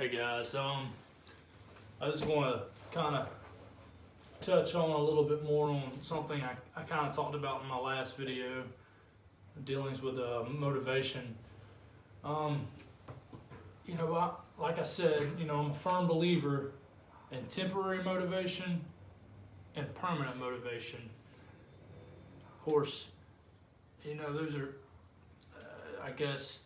Hey guys, I just want to kind of touch on a little bit more on something I kind of talked about in my last video, dealings with motivation. Like I said, I'm a firm believer in temporary motivation and permanent motivation. Of course, those are, I guess,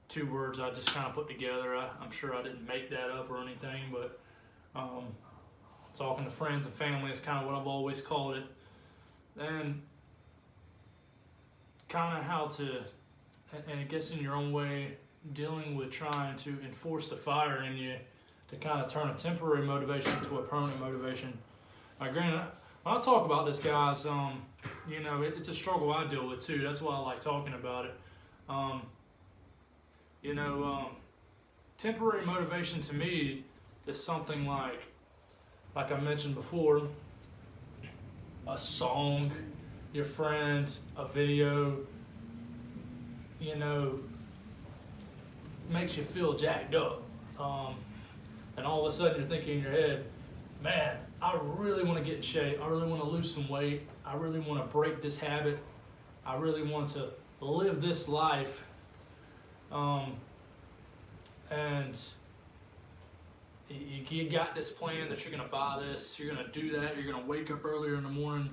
two words I just kind of put together. I'm sure I didn't make that up or anything, but talking to friends and family is kind of what I've always called it. And kind of how to, and I guess in your own way, dealing with trying to enforce the fire in you to kind of turn a temporary motivation into a permanent motivation. Granted, when I talk about this, guys, it's a struggle I deal with too. That's why I like talking about it. Temporary motivation to me is something like I mentioned before, a song, your friends, a video, makes you feel jacked up. And all of a sudden you're thinking in your head, man, I really want to get in shape. I really want to lose some weight. I really want to break this habit. I really want to live this life. And you got this plan that you're going to buy this, you're going to do that, you're going to wake up earlier in the morning,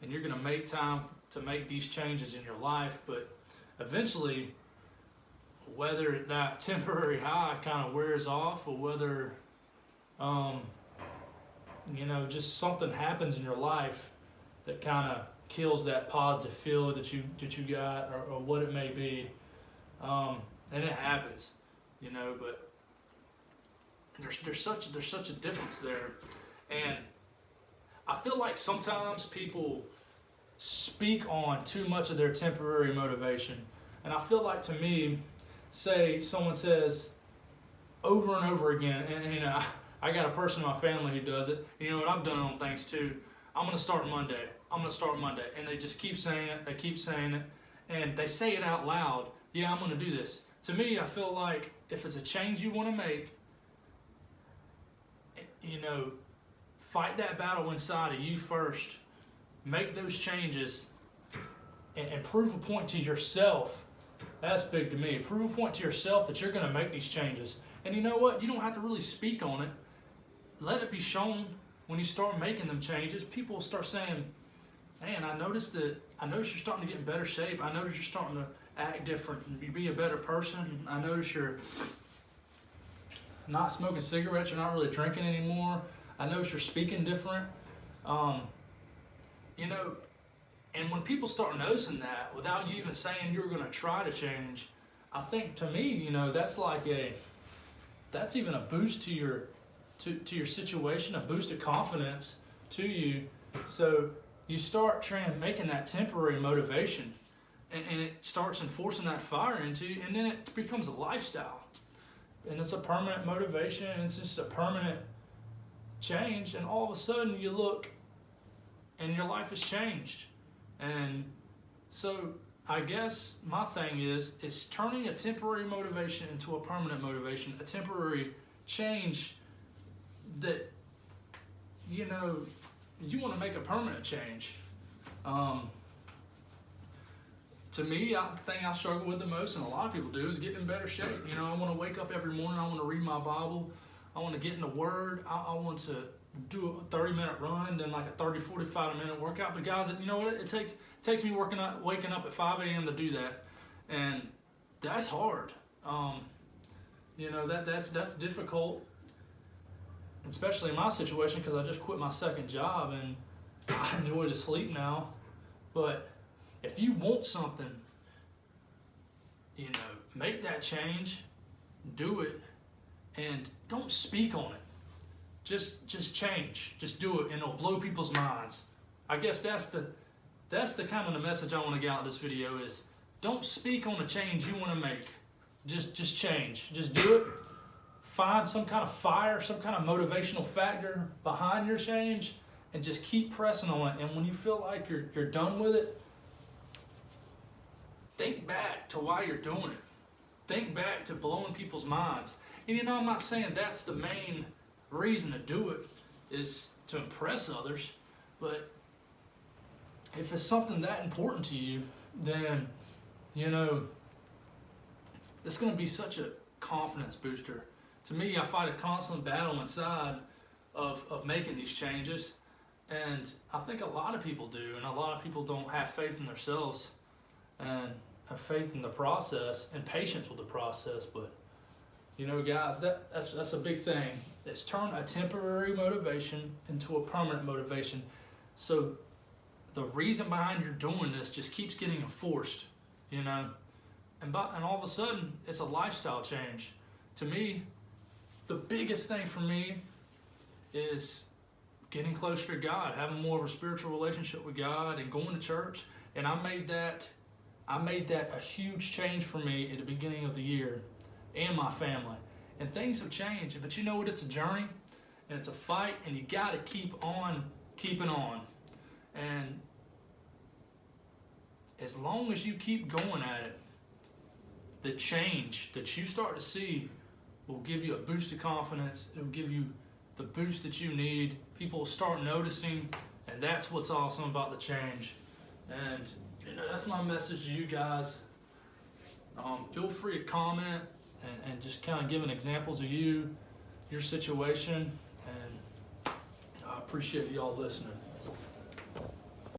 and you're going to make time to make these changes in your life. But eventually, whether that temporary high kind of wears off, or whether, just something happens in your life that kind of kills that positive feel that you got, or what it may be, and it happens, but there's such a difference there. And I feel like sometimes people speak on too much of their temporary motivation. And I feel like, to me, say someone says over and over again, and I got a person in my family who does it, and I've done it on things too. I'm going to start Monday. And they just keep saying it, and they say it out loud. Yeah, I'm going to do this. To me, I feel like if it's a change you want to make, fight that battle inside of you first. Make those changes and prove a point to yourself. That's big to me. Prove a point to yourself that you're going to make these changes. And you know what? You don't have to really speak on it. Let it be shown. When you start making them changes, people will start saying, man, I noticed you're starting to get in better shape. I noticed you're starting to act different and you be a better person. I notice you're not smoking cigarettes, you're not really drinking anymore. I notice you're speaking different. And when people start noticing that without you even saying you're going to try to change, I think, to me, that's even a boost to your situation, a boost of confidence to you. So you start making that temporary motivation, and it starts enforcing that fire into you, and then it becomes a lifestyle. And it's a permanent motivation, and it's just a permanent change, and all of a sudden you look and your life has changed. And so I guess my thing is turning a temporary motivation into a permanent motivation, a temporary change that, you want to make a permanent change. To me, the thing I struggle with the most, and a lot of people do, is getting in better shape. I want to wake up every morning, I want to read my Bible, I want to get in the Word, I want to do a 30-minute run, then like a 30, 45-minute workout. But guys, you know what? It takes me waking up at 5 a.m. to do that, and that's hard. That's difficult, especially in my situation, because I just quit my second job and I enjoy to sleep now. But if you want something, make that change, do it, and don't speak on it. Just change. Just do it, and it'll blow people's minds. I guess that's the kind of the message I want to get out of this video is, don't speak on the change you want to make. Just change. Just do it. Find some kind of fire, some kind of motivational factor behind your change, and just keep pressing on it. And when you feel like you're done with it, think back to why you're doing it. Think back to blowing people's minds. And I'm not saying that's the main reason to do it, is to impress others, but if it's something that important to you, then, it's going to be such a confidence booster. To me, I fight a constant battle inside of making these changes, and I think a lot of people do, and a lot of people don't have faith in themselves and have faith in the process and patience with the process. But guys, that's a big thing. It's turn a temporary motivation into a permanent motivation. So the reason behind you're doing this just keeps getting enforced, and all of a sudden it's a lifestyle change. To me, the biggest thing for me is getting closer to God, having more of a spiritual relationship with God, and going to church. And I made that a huge change for me at the beginning of the year, and my family. And things have changed, but you know what? It's a journey, and it's a fight, and you got to keep on keeping on. And as long as you keep going at it, the change that you start to see will give you a boost of confidence. It'll give you the boost that you need. People will start noticing, and that's what's awesome about the change. And that's my message to you guys. Feel free to comment and just kind of giving examples of your situation. And I appreciate y'all listening.